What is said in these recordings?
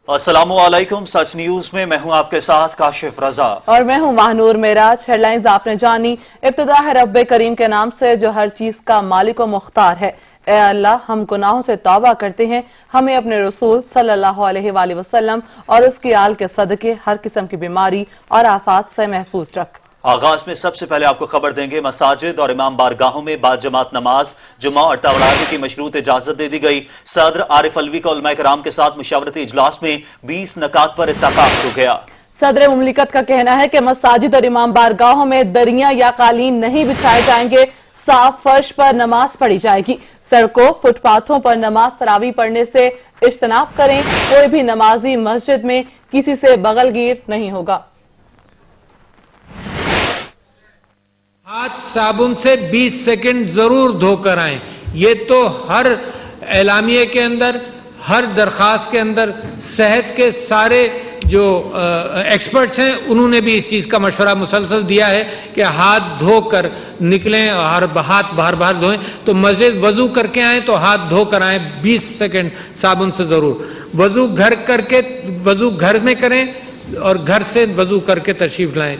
अस्सलामु अलैकुम। सच न्यूज में मैं हूं आपके साथ काशिफ रजा और मैं हूं महानूर मेराज। हेडलाइंस आपने जानी। इब्तिदा है रब्बे करीम के नाम से जो हर चीज का मालिक व मुख्तार है। ए अल्लाह, हम गुनाहों से तौबा करते हैं, हमें अपने रसूल सल्लल्लाहु अलैहि वसल्लम और उसकी आल के सदके हर किस्म की बीमारी और आफात से महफूज रख। आगाज में सबसे पहले आपको खबर देंगे, मसाजिद और इमाम बारगाहों में बाद जमात नमाज जुम्मा और तरावी की मशरूत इजाजत दे दी गई। सदर आरिफ अलवी का उलमा कराम के साथ मुशावरती इजलास में 20 नकात पर इत्तफाक हो गया। सदर मुमलिकत का कहना है कि मसाजिद और इमाम बारगाहों में दरियां या कालीन नहीं बिछाए जाएंगे, साफ फर्श पर नमाज पढ़ी जाएगी। सड़कों फुटपाथों पर नमाज तरावी पढ़ने से इज्तनाब करें। कोई भी नमाजी मस्जिद में किसी से बगलगीर नहीं होगा। हाथ साबुन से 20 सेकंड जरूर धोकर आएं। ये तो हर एलामिये के अंदर, हर दरखास्त के अंदर सेहत के सारे जो एक्सपर्ट्स हैं उन्होंने भी इस चीज का मशवरा मुसलसल दिया है कि हाथ धोकर निकलें और हाथ बार बार धोएं। तो मस्जिद वजू करके आए तो हाथ धोकर आए 20 सेकंड साबुन से जरूर। वजू घर में करें और घर से वजू करके तशरीफ लाएं।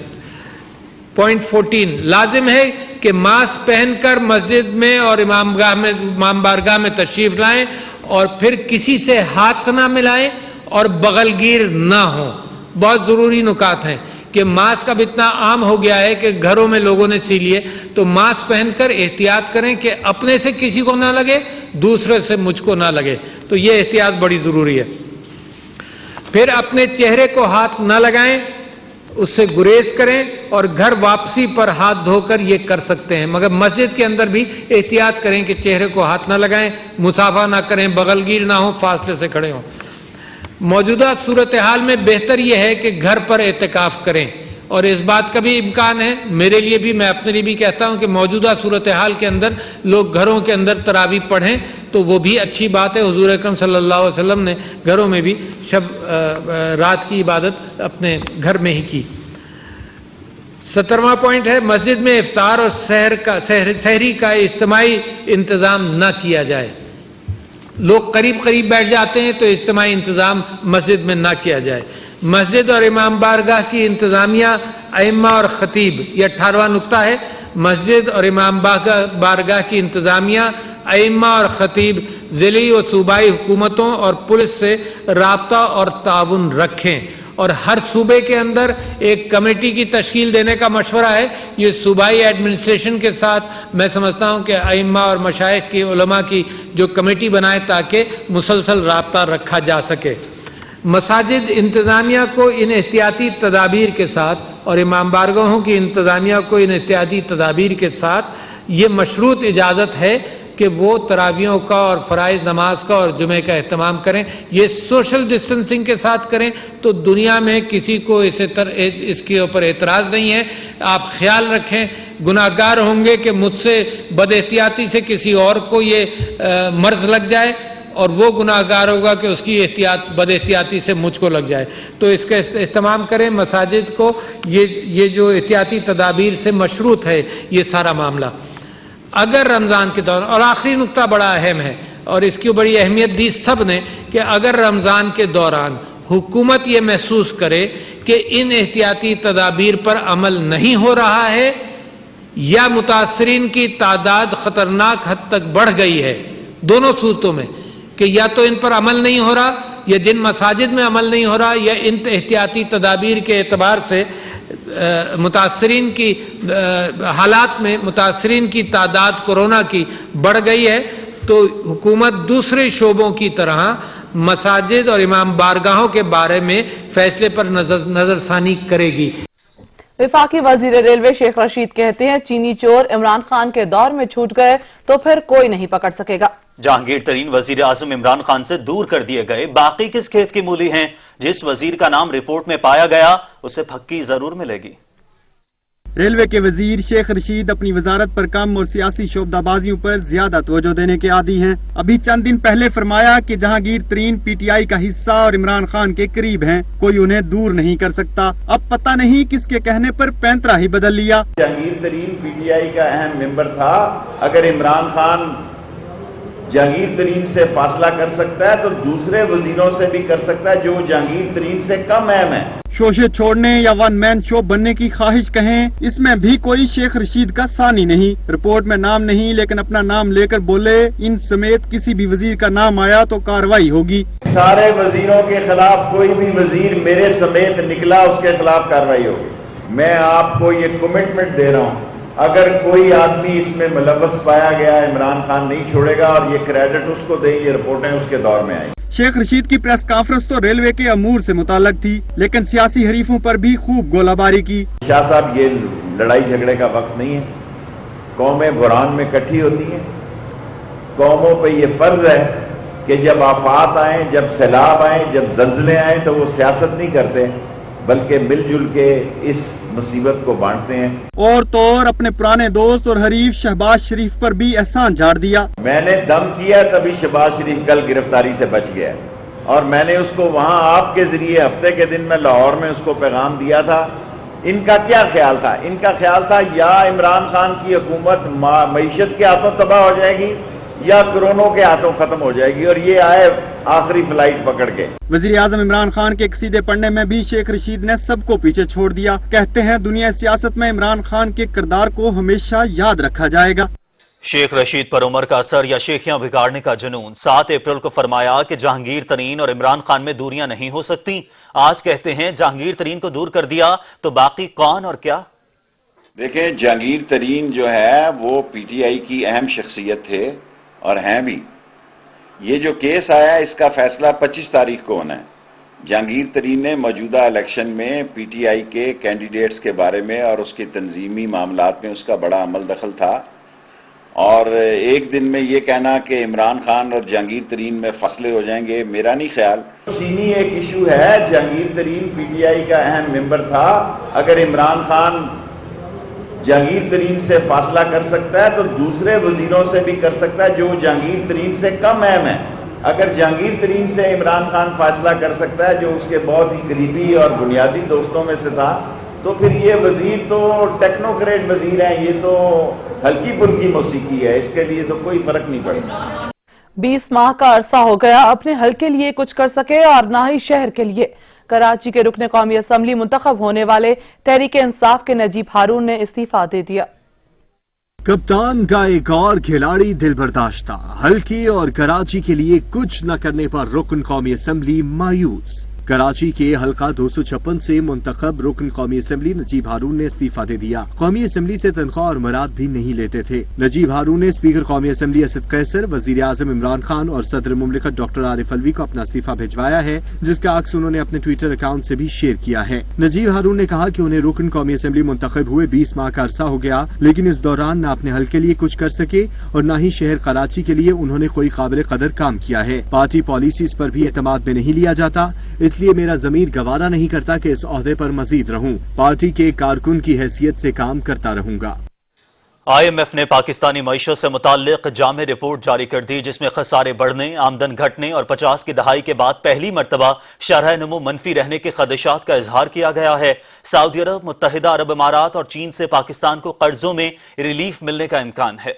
पॉइंट 14, लाजिम है कि मास्क पहनकर मस्जिद में और इमाम बारगाह में तशरीफ लाएं और फिर किसी से हाथ ना मिलाएं और बगलगीर ना हो। बहुत जरूरी नुकात हैं कि मास्क अब इतना आम हो गया है कि घरों में लोगों ने सी लिए, तो मास्क पहनकर एहतियात करें कि अपने से किसी को ना लगे, दूसरे से मुझको ना लगे। तो ये एहतियात बड़ी जरूरी है। फिर अपने चेहरे को हाथ ना लगाएं, उससे गुरेज करें और घर वापसी पर हाथ धोकर ये कर सकते हैं, मगर मस्जिद के अंदर भी एहतियात करें कि चेहरे को हाथ ना लगाएं, मुसाफा ना करें, बगलगीर ना हो, फासले से खड़े हों। मौजूदा सूरत हाल में बेहतर यह है कि घर पर एहतिकाफ करें और इस बात का भी इम्कान है, मेरे लिए भी, मैं अपने लिए भी कहता हूं कि मौजूदा सूरत हाल के अंदर लोग घरों के अंदर तरावी पढ़ें तो वो भी अच्छी बात है। हुजूर अकरम सल्लल्लाहु अलैहि वसल्लम ने घरों में भी रात की इबादत अपने घर में ही की। 17वां पॉइंट है, मस्जिद में इफ्तार और सहरी का इज्तिमाई इंतजाम न किया जाए। लोग करीब करीब बैठ जाते हैं तो इज्तिमाई इंतजाम मस्जिद में ना किया जाए। मस्जिद और इमाम बारगाह की इंतजामिया, अइम्मा और खतीब, यह 18वां नुक्ता है। मस्जिद और इमाम बारगाह की इंतजामिया, अइम्मा और खतीब जिली व सूबाई हुकूमतों और पुलिस से राब्ता और ताउन रखें और हर सूबे के अंदर एक कमेटी की तश्कील देने का मशवरा है। ये सूबाई एडमिनिस्ट्रेशन के साथ मैं समझता हूँ कि अइम्मा और मशाइख की उलमा की जो कमेटी बनाए ताकि मुसलसल राब्ता रखा जा सके। मसाजिद इंतजामिया को इन एहतियाती तदाबीर के साथ और इमाम बारगाहों की इंतजामिया को इन एहतियाती तदाबीर के साथ ये मशरूत इजाज़त है कि वो तरावियों का और फ़राइज़ नमाज का और जुमे का एहतमाम करें। ये सोशल डिस्टेंसिंग के साथ करें तो दुनिया में किसी को इसके ऊपर एतराज़ नहीं है। आप ख्याल रखें, गुनाहगार होंगे कि मुझसे बदएहतियाती से किसी और को ये मर्ज लग जाए और वो गुनाहगार होगा कि उसकी बदएहतियाती से मुझको लग जाए। तो इसका इस्तेमाल करें। मसाजिद को ये जो एहतियाती तदाबीर से मशरूत है ये सारा मामला। अगर रमज़ान के दौरान, और आखिरी नुक्ता बड़ा अहम है और इसकी बड़ी अहमियत दी सब ने, कि अगर रमज़ान के दौरान हुकूमत ये महसूस करे कि इन एहतियाती तदाबीर पर अमल नहीं हो रहा है या मुतासरीन की तादाद ख़तरनाक हद तक बढ़ गई है, दोनों सूरतों में, कि या तो इन पर अमल नहीं हो रहा या जिन मसाजिद में अमल नहीं हो रहा या इन एहतियाती तदाबीर के एतबार से मुतासरीन की हालात में मुतासरीन की तादाद कोरोना की बढ़ गई है, तो हुकूमत दूसरे शोबों की तरह मसाजिद और इमाम बारगाहों के बारे में फैसले पर नजरसानी करेगी। वफाकी वजीर रेलवे शेख रशीद कहते हैं, चीनी चोर इमरान खान के दौर में छूट गए तो फिर कोई नहीं पकड़ सकेगा। जहांगीर तरीन वजीर आजम इमरान खान से दूर कर दिए गए, बाकी किस खेत की मूली हैं? जिस वजीर का नाम रिपोर्ट में पाया गया उसे फक्की जरूर मिलेगी। रेलवे के वजीर शेख रशीद अपनी वजारत पर कम और सियासी शोबदाबाजियों पर ज्यादा तवज्जो देने के आदी हैं। अभी चंद दिन पहले फरमाया कि जहांगीर तरीन पीटीआई का हिस्सा और इमरान खान के करीब हैं, कोई उन्हें दूर नहीं कर सकता। अब पता नहीं किसके कहने पर पैंतरा ही बदल लिया। जहांगीर तरीन पीटीआई का अहम मेंबर था। अगर इमरान खान جہانگیر ترین سے فاصلہ کر سکتا ہے تو دوسرے وزیروں سے بھی کر سکتا ہے جو جہانگیر ترین سے کم اہم ہے. شوشے چھوڑنے یا ون مین شو بننے کی خواہش کہیں، اس میں بھی کوئی شیخ رشید کا ثانی نہیں. رپورٹ میں نام نہیں لیکن اپنا نام لے کر بولے ان سمیت کسی بھی وزیر کا نام آیا تو کارروائی ہوگی. سارے وزیروں کے خلاف کوئی بھی وزیر میرے سمیت نکلا اس کے خلاف کارروائی ہوگی. میں آپ کو یہ کمٹمنٹ دے رہا ہوں، اگر کوئی آدمی اس میں ملوث پایا گیا عمران خان نہیں چھوڑے گا اور یہ کریڈٹ اس کو دیں، یہ رپورٹیں اس کے دور میں آئیں. شیخ رشید کی پریس کانفرنس تو ریلوے کے امور سے متعلق تھی لیکن سیاسی حریفوں پر بھی خوب گولہ باری کی. شاہ صاحب یہ لڑائی جھگڑے کا وقت نہیں ہے. قومیں بحران میں اکٹھی ہوتی ہیں. قوموں پہ یہ فرض ہے کہ جب آفات آئیں، جب سیلاب آئیں، جب زلزلے آئیں تو وہ سیاست نہیں کرتے بلکہ مل جل کے اس مصیبت کو بانٹتے ہیں. اور تو اپنے پرانے دوست اور حریف شہباز شریف پر بھی احسان جھاڑ دیا. میں نے دم کیا تبھی شہباز شریف کل گرفتاری سے بچ گیا اور میں نے اس کو وہاں آپ کے ذریعے ہفتے کے دن میں لاہور میں اس کو پیغام دیا تھا. ان کا کیا خیال تھا؟ ان کا خیال تھا یا عمران خان کی حکومت معیشت کے ہاتھوں تباہ ہو جائے گی یا کرونوں کے ہاتھوں ختم ہو جائے گی، اور یہ آئے آخری فلائٹ پکڑ کے. وزیر اعظم عمران خان کے قصیدے پڑھنے میں بھی شیخ رشید نے سب کو پیچھے چھوڑ دیا. کہتے ہیں دنیا سیاست میں عمران خان کے کردار کو ہمیشہ یاد رکھا جائے گا. شیخ رشید پر عمر کا اثر یا شیخیاں بگاڑنے کا جنون. 7 اپریل کو فرمایا کہ جہانگیر ترین اور عمران خان میں دوریاں نہیں ہو سکتی. آج کہتے ہیں جہانگیر ترین کو دور کر دیا تو باقی کون اور کیا؟ دیکھیں، جہانگیر ترین جو ہے وہ پی ٹی آئی کی اہم شخصیت تھے اور ہیں بھی. یہ جو کیس آیا اس کا فیصلہ 25 تاریخ کو ہونا ہے. جہانگیر ترین نے موجودہ الیکشن میں پی ٹی آئی کے کینڈیڈیٹس کے بارے میں اور اس کے تنظیمی معاملات میں اس کا بڑا عمل دخل تھا، اور ایک دن میں یہ کہنا کہ عمران خان اور جہانگیر ترین میں فاصلے ہو جائیں گے، میرا نہیں خیال. چینی ایک ایشو ہے. جہانگیر ترین پی ٹی آئی کا اہم ممبر تھا. اگر عمران خان جہانگیر ترین سے فاصلہ کر سکتا ہے تو دوسرے وزیروں سے بھی کر سکتا ہے جو جہانگیر ترین سے کم اہم ہے. اگر جہانگیر ترین سے عمران خان فاصلہ کر سکتا ہے جو اس کے بہت ہی قریبی اور بنیادی دوستوں میں سے تھا، تو پھر یہ وزیر تو ٹیکنوکریٹ وزیر ہیں، یہ تو ہلکی پھلکی موسیقی ہے، اس کے لیے تو کوئی فرق نہیں پڑتا. 20 ماہ کا عرصہ ہو گیا اپنے حل کے لیے کچھ کر سکے اور نہ ہی شہر کے لیے. کراچی کے رکن قومی اسمبلی منتخب ہونے والے تحریک انصاف کے نجیب ہارون نے استعفیٰ دے دیا. کپتان کا ایک اور کھلاڑی دل برداشتہ، ہلکی اور کراچی کے لیے کچھ نہ کرنے پر رکن قومی اسمبلی مایوس. کراچی کے حلقہ 256 سے منتخب رکن قومی اسمبلی نجیب ہارون نے استعفیٰ دے دیا. قومی اسمبلی سے تنخواہ اور مراد بھی نہیں لیتے تھے. نجیب ہارون نے اسپیکر قومی اسمبلی اسد قیصر، وزیر اعظم عمران خان اور صدر مملکت ڈاکٹر عارف الوی کو اپنا استعفیٰ بھجوایا ہے، جس کا عکس انہوں نے اپنے ٹویٹر اکاؤنٹ سے بھی شیئر کیا ہے. نجیب ہارون نے کہا کہ انہیں رکن قومی اسمبلی منتخب ہوئے 20 ماہ کا عرصہ ہو گیا، لیکن اس دوران نہ اپنے حل کے لیے کچھ کر سکے اور نہ ہی شہر کراچی کے لیے انہوں نے کوئی قابل قدر کام کیا ہے. پارٹی پالیسیز پر بھی اعتماد میں نہیں لیا جاتا، اس لیے میرا ضمیر گوارا نہیں کرتا کہ اس عہدے پر مزید رہوں. پارٹی کے کارکن کی حیثیت سے کام کرتا رہوں گا. آئی ایم ایف نے پاکستانی معیشت سے متعلق جامع رپورٹ جاری کر دی، جس میں خسارے بڑھنے، آمدن گھٹنے اور 50 کی دہائی کے بعد پہلی مرتبہ شرح نمو منفی رہنے کے خدشات کا اظہار کیا گیا ہے. سعودی عرب، متحدہ عرب امارات اور چین سے پاکستان کو قرضوں میں ریلیف ملنے کا امکان ہے.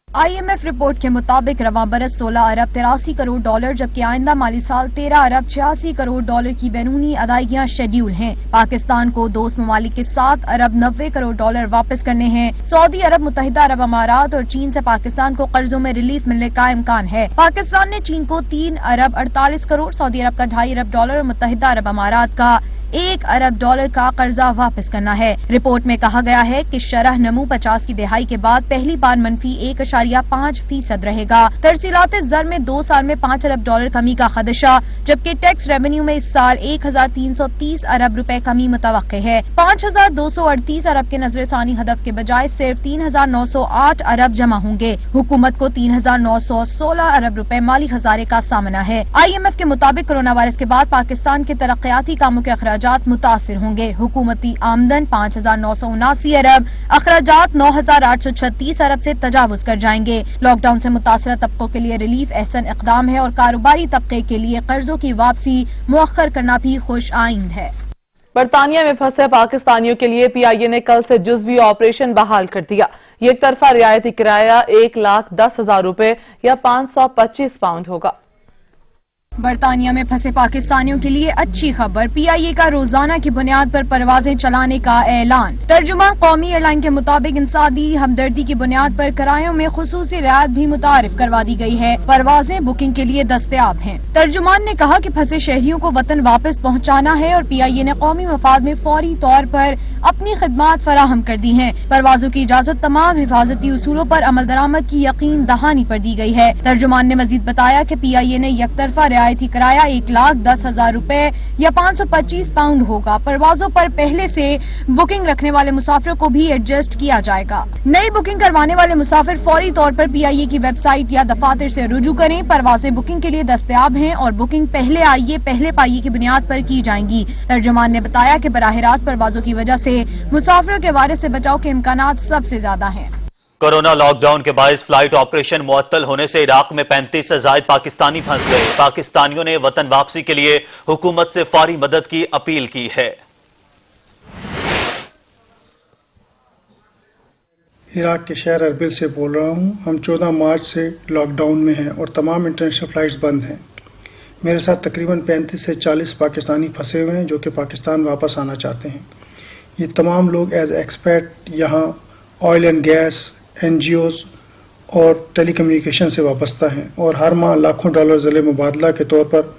آئی ایم ایف رپورٹ کے مطابق رواں برس 16 ارب 83 کروڑ ڈالر جبکہ آئندہ مالی سال 13 ارب 86 کروڑ ڈالر کی بیرونی ادائیگیاں شیڈیول ہیں. پاکستان کو دوست ممالک کے 7 ارب 90 کروڑ ڈالر واپس کرنے ہیں. سعودی عرب، متحدہ عرب امارات اور چین سے پاکستان کو قرضوں میں ریلیف ملنے کا امکان ہے. پاکستان نے چین کو 3 ارب 48 کروڑ، سعودی عرب کا 2.5 ارب ڈالر اور متحدہ عرب امارات کا 1 ارب ڈالر کا قرضہ واپس کرنا ہے. رپورٹ میں کہا گیا ہے کہ شرح نمو 50 کی دہائی کے بعد پہلی بار منفی 1.5% رہے گا. ترسیلات زر میں 2 سال میں 5 ارب ڈالر کمی کا خدشہ، جبکہ ٹیکس ریونیو میں اس سال 1330 ارب روپے کمی متوقع ہے. 5238 ارب کے نظر ثانی ہدف کے بجائے صرف 3908 ارب جمع ہوں گے. حکومت کو 3916 ارب روپے مالی خسارے کا سامنا ہے. آئی ایم ایف کے مطابق کرونا وائرس کے بعد پاکستان کے ترقیاتی کاموں کے اخراجات متاثر ہوں گے. حکومتی آمدن 5979 ارب، اخراجات 9836 ارب سے تجاوز کر جائیں گے. لاک ڈاؤن سے متاثرہ طبقوں کے لیے ریلیف احسن اقدام ہے اور کاروباری طبقے کے لیے قرضوں کی واپسی مؤخر کرنا بھی خوش آئند ہے. برطانیہ میں پھنسے پاکستانیوں کے لیے پی آئی اے نے کل سے جزوی آپریشن بحال کر دیا. एक तरफा रियायती किराया 1,10,000 रुपए या 525 पाउंड होगा। बरतानिया में फंसे पाकिस्तानियों के लिए अच्छी खबर, PIA का रोजाना की बुनियाद पर परवाजें चलाने का ऐलान। तर्जुमा कौमी एयरलाइन के मुताबिक इंसादी हमदर्दी की बुनियाद पर किरायों में खुसूसी रियायत भी मुतारिफ करवा दी गई है। परवाजें बुकिंग के लिए दस्तयाब हैं। तर्जुमान ने कहा कि फंसे शहरियों को वतन वापस पहुँचाना है और PIA ने कौमी मफाद में फौरी तौर पर अपनी खिदमात फराहम कर दी हैं। परवाजों की इजाजत तमाम हिफाजती उसूलों पर अमल दरामद की यकीन दहानी पर दी गई है। तर्जुमान ने मजीद बताया कि PIA ने यकतरफा रियायती किराया 1,10,000 रुपए या 525 पाउंड होगा। परवाजों पर पहले से बुकिंग रखने वाले मुसाफिरों को भी एडजस्ट किया जाएगा। नई बुकिंग करवाने वाले मुसाफिर फौरी तौर पर PIA की वेबसाइट या दफातर से रुजू करें। परवाजें बुकिंग के लिए दस्तयाब हैं और बुकिंग पहले आइए पहले पाइए की बुनियाद पर की जाएंगी। तर्जुमान ने बताया कि बराह रास्त परवाजों की वजह से मुसाफिरों के वायरस से बचाव के इम्कानात सबसे ज्यादा हैं। कोरोना लॉकडाउन के बायस फ्लाइट ऑपरेशन मुअत्तल होने से इराक में 35 से ज्यादा पाकिस्तानी फंस गए। पाकिस्तानियों ने वतन वापसी के लिए हुकूमत से फौरी मदद की अपील की है। इराक के शहर अरबिल से बोल रहा हूँ। हम 14 मार्च से लॉकडाउन में हैं और तमाम इंटरनेशनल फ्लाइट्स बंद हैं। मेरे साथ तकरीबन 35 से 40 पाकिस्तानी फंसे हुए हैं जो कि पाकिस्तान वापस आना चाहते हैं। ये तमाम लोग एज एक्सपैट यहाँ ऑयल एंड गैस, NGOs और टेली कम्युनिकेशन से वाबस्ता हैं और हर माह लाखों डॉलर ज़िले मुबादला के तौर पर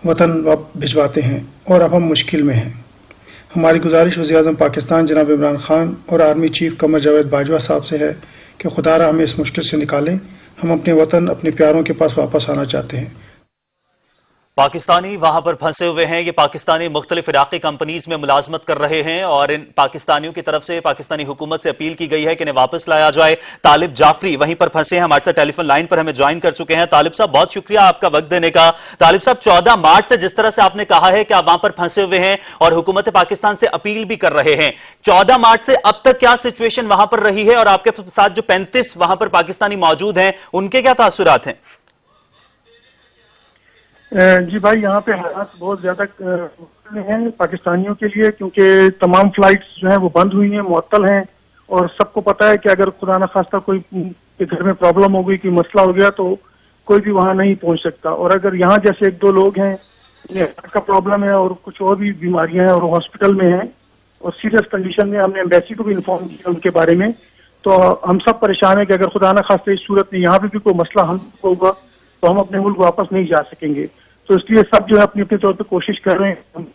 वतन भिजवाते हैं और अब हम मुश्किल में हैं। हमारी गुजारिश वज़ीर-ए-आज़म पाकिस्तान जनाब इमरान खान और आर्मी चीफ कमर जावेद बाजवा साहब से है कि खुदारा हमें इस मुश्किल से निकालें। हम अपने वतन, अपने प्यारों के पास वापस आना चाहते हैं। पाकिस्तानी वहां पर फंसे हुए हैं। ये पाकिस्तानी मुख्तलिफ इराकी कंपनीज में मुलाजमत कर रहे हैं और इन पाकिस्तानियों की तरफ से पाकिस्तानी हुकूमत से अपील की गई है कि इन्हें वापस लाया जाए। तालिब जाफरी वहीं पर फंसे हैं, हमारे साथ टेलीफोन लाइन पर हमें ज्वाइन कर चुके हैं। तालिब साहब, बहुत शुक्रिया आपका वक्त देने का। तालिब साहब, 14 मार्च से जिस तरह से आपने कहा है कि आप वहां पर फंसे हुए हैं और हुकूमत पाकिस्तान से अपील भी कर रहे हैं, 14 मार्च से अब तक क्या सिचुएशन वहां पर रही है और आपके साथ जो 35 वहां पर पाकिस्तानी मौजूद हैं उनके क्या तासुरात हैं? जी भाई, यहाँ पे हालात बहुत ज्यादा हैं पाकिस्तानियों के लिए, क्योंकि तमाम फ्लाइट्स जो हैं वो बंद हुई हैं, मुअत्तल हैं और सबको पता है कि अगर खुदा न खास्ता कोई के घर में प्रॉब्लम हो गई, कोई मसला हो गया तो कोई भी वहाँ नहीं पहुँच सकता। और अगर यहाँ जैसे 1-2 लोग हैं जिन्हें हार्ट का प्रॉब्लम है और कुछ और भी बीमारियां हैं और हॉस्पिटल में हैं और सीरियस कंडीशन में, हमने एम्बेसी को भी इन्फॉर्म किया उनके बारे में, तो हम सब परेशान हैं कि अगर खुदा न खास्ता इस सूरत में यहाँ पे भी कोई मसला हम होगा तो हम अपने मुल्क वापस नहीं जा सकेंगे। तो इसलिए सब जो है अपने अपने तौर पे कोशिश कर रहे हैं हम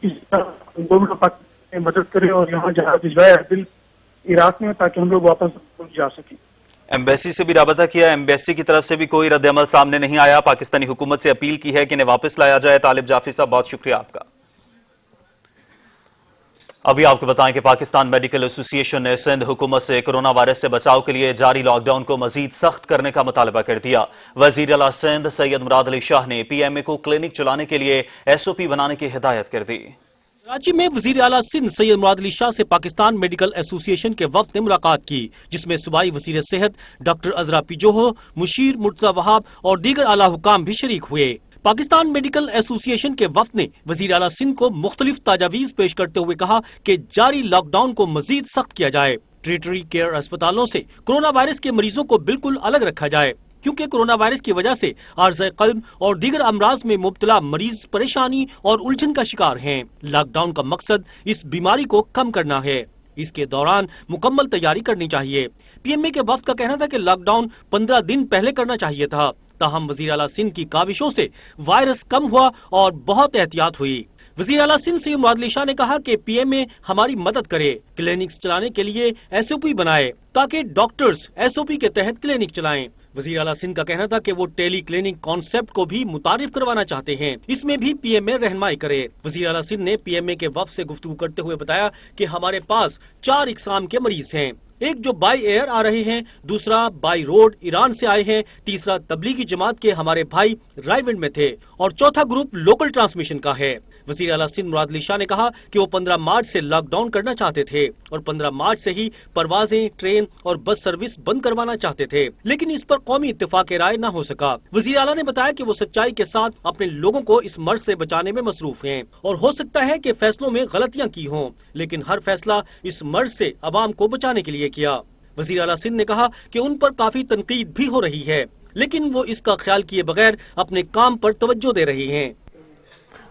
इस गवर्नमेंट ऑफ पाकिस्तान मदद करें और यहाँ जहाज भिजवाए अरबिल इराक में, ताकि हम लोग वापस जा सकें। एम्बेसी से भी राबता किया, एम्बेसी की तरफ से भी कोई रद्द-ए-अमल सामने नहीं आया। पाकिस्तानी हुकूमत से अपील की है कि इन्हें वापस लाया जाए। तालिब जाफरी साहब, बहुत शुक्रिया आपका। अभी आपको बताएं कि पाकिस्तान मेडिकल एसोसिएशन ने सिंध हुकूमत से कोरोना वायरस से बचाव के लिए जारी लॉकडाउन को मजीद सख्त करने का मुतालबा कर दिया। वजीर आला सिंध सैयद मुराद अली शाह ने PMA को क्लिनिक चलाने के लिए SOP बनाने की हिदायत कर दी। कराची में वजीर आला सिंध सैयद मुराद अली शाह से पाकिस्तान मेडिकल एसोसिएशन के वफ्द ने मुलाकात की, जिसमें सूबाई वजीर सेहत डॉक्टर अजरा पिजोहो, मुशीर मुर्तजा वहाब और दीगर आला हुकाम भी शरीक हुए। पाकिस्तान मेडिकल एसोसिएशन के वफ्द ने वजीर आला सिंध को मुख्तलिफ ताजावीज पेश करते हुए कहा कि जारी लॉकडाउन को मजीद सख्त किया जाए। ट्रिटरी केयर अस्पतालों से कोरोना वायरस के मरीजों को बिल्कुल अलग रखा जाए, क्योंकि कोरोना वायरस की वजह से आर्ज़े क़ल्ब और दीगर अमराज में मुब्तला मरीज परेशानी और उलझन का शिकार हैं। लॉकडाउन का मकसद इस बीमारी को कम करना है। इसके दौरान मुकम्मल तैयारी करनी चाहिए। PMA के वफ्द का कहना था कि लॉकडाउन 15 दिन पहले करना चाहिए था, ताहम वजीर आला सिंध की काविशों से वायरस कम हुआ और बहुत एहतियात हुई। वजीर आला सिंध सैयद मुराद अली शाह ने कहा कि PMA हमारी मदद करे, क्लिनिक्स चलाने के लिए SOP बनाए ताकि डॉक्टर्स SOP के तहत क्लिनिक चलाएं। वजीर आला सिंध का कहना था कि वो टेली क्लिनिक कॉन्सेप्ट को भी मुतारिफ करवाना चाहते हैं, इसमें भी PMA रहनुमाई करे। वजीर आला सिंध ने PMA के वफ्द से गुफ्तगू करते हुए बताया कि हमारे पास 4 इकसाम के मरीज हैं, एक जो बाई एयर आ रहे हैं, दूसरा बाई रोड ईरान से आए हैं, तीसरा तबलीगी जमात के हमारे भाई रायविंड में थे और चौथा ग्रुप लोकल ट्रांसमिशन का है। वजीर आला सिंध मुराद अली शाह ने कहा कि वो 15 मार्च से लॉकडाउन करना चाहते थे और 15 मार्च से ही परवाजें, ट्रेन और बस सर्विस बंद करवाना चाहते थे, लेकिन इस पर कौमी इत्तेफाक राय न हो सका। वजीर आला ने बताया कि वो सच्चाई के साथ अपने लोगों को इस मर्ज से बचाने में मसरूफ हैं और हो सकता है कि फैसलों में गलतियां की हों, लेकिन हर फैसला इस मर्ज से अवाम को बचाने के लिए किया। वजीर आला सिंध ने कहा कि उन पर काफी तनकीद भी हो रही है, लेकिन वो इसका ख्याल किए बगैर अपने काम पर तवज्जो दे रही हैं।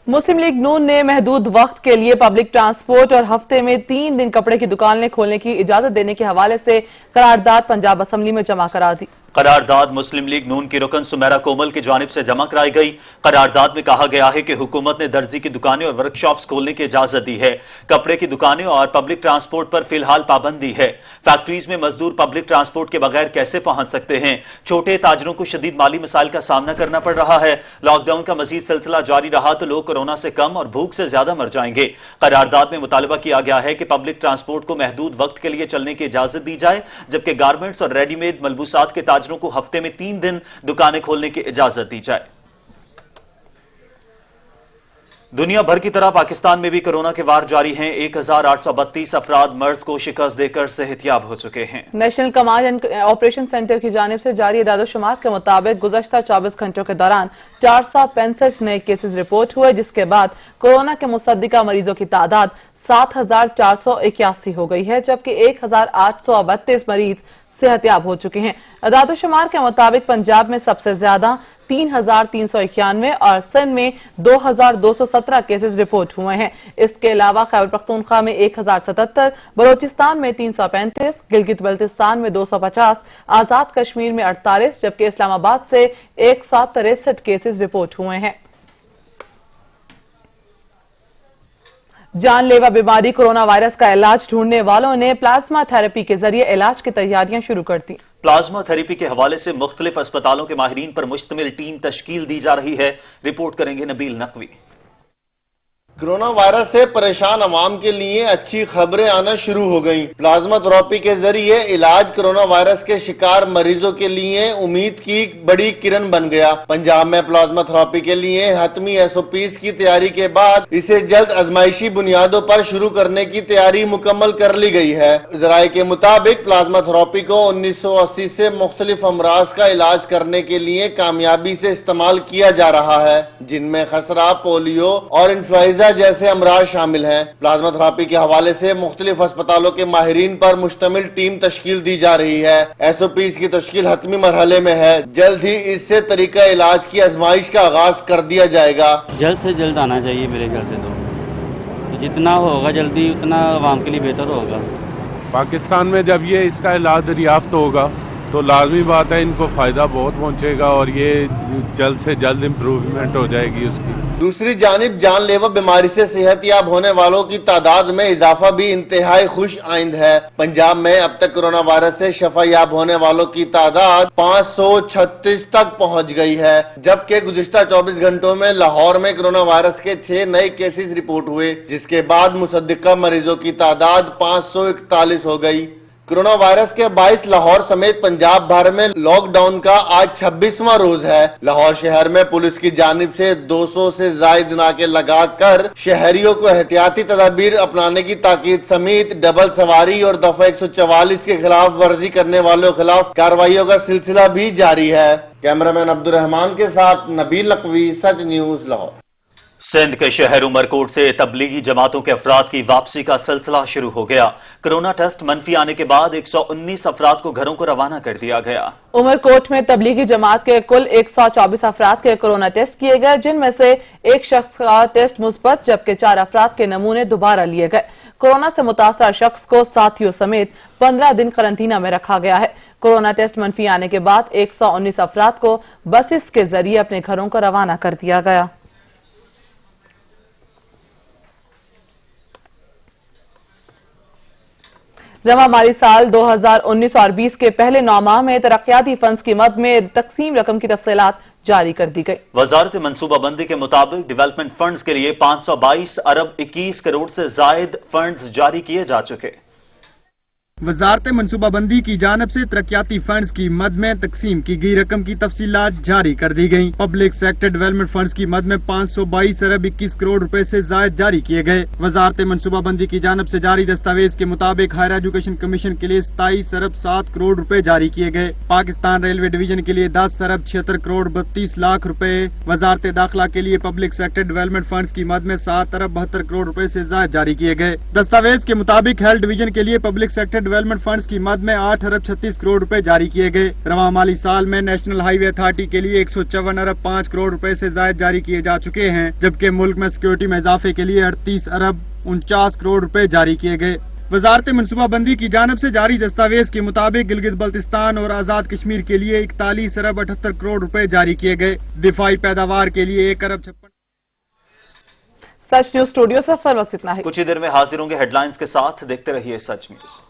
मुस्लिम लीग नून ने महदूद वक्त के लिए पब्लिक ट्रांसपोर्ट और हफ्ते में 3 दिन कपड़े की दुकानें खोलने की इजाजत देने के हवाले से करारदाद पंजाब असम्बली में जमा करा दी। करारदाद मुस्लिम लीग नून की रुकन सुमेरा कोमल की जानिब से जमा कराई गई। करारदाद में कहा गया है कि हुकूमत ने दर्जी की दुकानें और वर्कशॉप्स खोलने की इजाजत दी है। कपड़े की दुकानें और पब्लिक ट्रांसपोर्ट पर फिलहाल पाबंदी है। फैक्ट्रीज में मजदूर पब्लिक ट्रांसपोर्ट के बगैर कैसे पहुंच सकते हैं? छोटे ताजरों को शदीद माली मसाइल का सामना करना पड़ रहा है। लॉकडाउन का मजीद सिलसिला जारी रहा तो लोग कोरोना से कम और भूख से ज्यादा मर जाएंगे। करारदाद में मुतालबा किया गया है कि पब्लिक ट्रांसपोर्ट को महदूद वक्त के लिए चलने की इजाजत दी जाए, जबकि गारमेंट्स और रेडीमेड मलबूसात के ताजरों को हफ्ते में 3 दिन दुकानें खोलने की इजाजत दी जाए। दुनिया भर की तरह पाकिस्तान में भी कोरोना के वार जारी हैं। 1832 अफराद मर्ज को शिकस्त देकर सेहतियाब हो चुके हैं। National command and operation centre की जानिब से जारी इदाद-ओ-शुमार के मुताबिक गुज़श्ता 24 घंटों के दौरान 465 नए केसेस रिपोर्ट हुए, जिसके बाद कोरोना के मुसद्दिका मरीजों की तादाद 7481 हो गई है, जबकि 1832 मरीज सेहतियाब हो चुके हैं। इदाद-ओ-शुमार के मुताबिक पंजाब में सबसे ज्यादा 3391 और सिंध में 2217 केसेस रिपोर्ट हुए हैं। इसके अलावा खैबर पख्तूनख्वा में 1077, बलोचिस्तान में 335, गिलगित बल्तिस्तान में 250, आजाद कश्मीर में 48, जबकि इस्लामाबाद से 163 केसेस रिपोर्ट हुए हैं। जानलेवा बीमारी कोरोना वायरस का इलाज ढूंढने वालों ने प्लाज्मा थेरेपी के जरिए इलाज की तैयारियां शुरू कर दी। प्लाज्मा थेरेपी के हवाले से मुख्तलिफ अस्पतालों के माहिरीन पर मुश्तमिल टीम तश्कील दी जा रही है। रिपोर्ट करेंगे नबील नकवी। कोरोना वायरस से परेशान अवाम के लिए अच्छी खबरें आना शुरू हो गयी। प्लाज्मा थेरेपी के जरिए इलाज कोरोना वायरस के शिकार मरीजों के लिए उम्मीद की बड़ी किरण बन गया। पंजाब में प्लाज्मा थेरेपी के लिए हतमी SOPs की तैयारी के बाद इसे जल्द आजमाइशी बुनियादों पर शुरू करने की तैयारी मुकम्मल कर ली गई है। जराये के मुताबिक प्लाज्मा थेरेपी को 1980 से मुख्तलिफ अमराज का इलाज करने के लिए कामयाबी से इस्तेमाल किया जा रहा है, जिनमें खसरा, पोलियो और इन्फ्लुएंजा जैसे अमराज शामिल हैं। प्लाज्मा थेरेपी के हवाले से मुख्तलिफ अस्पतालों के माहिरीन पर मुश्तमिल टीम तश्कील दी जा रही है। SOPs की तश्कील हतमी मरहले में है। जल्द ही इससे तरीका इलाज की आजमाइश का आगाज कर दिया जाएगा। जल्द से जल्द आना चाहिए मेरे ख्याल से, तो जितना होगा जल्दी उतना आवाम के लिए बेहतर होगा। पाकिस्तान में जब ये इसका इलाज दरियाफ्त होगा तो लाजमी बात है इनको फायदा बहुत पहुंचेगा और ये जल्द से जल्द इम्प्रूवमेंट हो जाएगी उसकी। दूसरी जानिब जानलेवा बीमारी से सेहतियाब होने वालों की तादाद में इजाफा भी इंतहाई खुश आइंद है। पंजाब में अब तक कोरोना वायरस से शफायाब होने वालों की तादाद 536 तक पहुंच गई है, जबकि गुज़िश्ता 24 घंटों में लाहौर में कोरोना वायरस के 6 नए केसेस रिपोर्ट हुए, जिसके बाद मुसद्दिका मरीजों की तादाद 541 हो गई। कोरोना वायरस के 22 लाहौर समेत पंजाब भर में लॉकडाउन का आज 26वां रोज है। लाहौर शहर में पुलिस की जानिब से 200 से ज्यादा नाके लगाकर शहरियों को एहतियाती तदाबीर अपनाने की ताकीद समेत डबल सवारी और दफा 144 के खिलाफ वर्जी करने वालों के खिलाफ कार्रवाइयों का सिलसिला भी जारी है। कैमरामैन अब्दुल रहमान के साथ नबील नकवी, सच न्यूज, लाहौर। सिंध के शहर उमरकोट से तबलीगी जमातों के अफराद की वापसी का सिलसिला शुरू हो गया। कोरोना टेस्ट मनफी आने के बाद 119 अफराद को घरों को रवाना कर दिया गया। उमरकोट में तबलीगी जमात के कुल 124 अफराद के कोरोना टेस्ट किए गए, जिनमें से एक शख्स का टेस्ट मुस्बत, जबकि 4 अफराद के नमूने दोबारा लिए गए। कोरोना से मुतासर शख्स को साथियों समेत 15 दिन क्वारंटीना में रखा गया है। कोरोना टेस्ट मनफी आने के बाद 119 अफराद को बसेस के जरिए अपने घरों को रवाना कर दिया गया। रवा माली साल 2019 और 20 के पहले 9 माह में तरक्याती फंड्स की मद में तकसीम रकम की तफसीलात जारी कर दी गई। वजारत मनसूबाबंदी के मुताबिक डेवलपमेंट फंड्स के लिए 522 अरब 21 करोड़ से जायद फंड्स जारी किए जा चुके। वजारत मनसूबाबंदी की जानब से तरक्याती फंड्स की मद में तकसीम की गई रकम की तफसीलात जारी कर दी गयी। पब्लिक सेक्टर डेवलपमेंट फंड्स की मद में 522 अरब 21 करोड़ रुपए से जायद जारी किए गए। वजारत मनसूबाबंदी की जानब से जारी दस्तावेज के मुताबिक हायर एजुकेशन कमीशन के लिए 27 अरब 7 करोड़ रुपए जारी किए गए। पाकिस्तान रेलवे डिवीजन के लिए 10 अरब 76 करोड़ 32 लाख रुपए। वजारत दाखिला के लिए पब्लिक सेक्टर डेवलपमेंट फंड्स की मद में 7 अरब 72 करोड़ रुपए से जायद जारी किए गए। दस्तावेज के मुताबिक हेल्थ डिवीजन के लिए पब्लिक सेक्टर डेवलपमेंट फंड्स की मद में 8 अरब 36 करोड़ रुपए जारी किए गए। रवां माली साल में नेशनल हाईवे अथॉरिटी के लिए 154 अरब 5 करोड़ रुपए से जायद जारी किए जा चुके हैं, जबकि मुल्क में सिक्योरिटी में इजाफे के लिए 38 अरब 49 करोड़ रुपए जारी किए गए। वजारत मनसूबाबंदी की जानब से जारी दस्तावेज के मुताबिक गिलगित बल्तिस्तान और आजाद कश्मीर के लिए 41 अरब 78 करोड़ रुपए जारी किए गए। दिफाई पैदावार के लिए 1 अरब 56। सच न्यूज स्टूडियो से वक्त इतना है। कुछ ही देर में हाजिर होंगे हेडलाइंस के साथ। देखते रहिए सच न्यूज।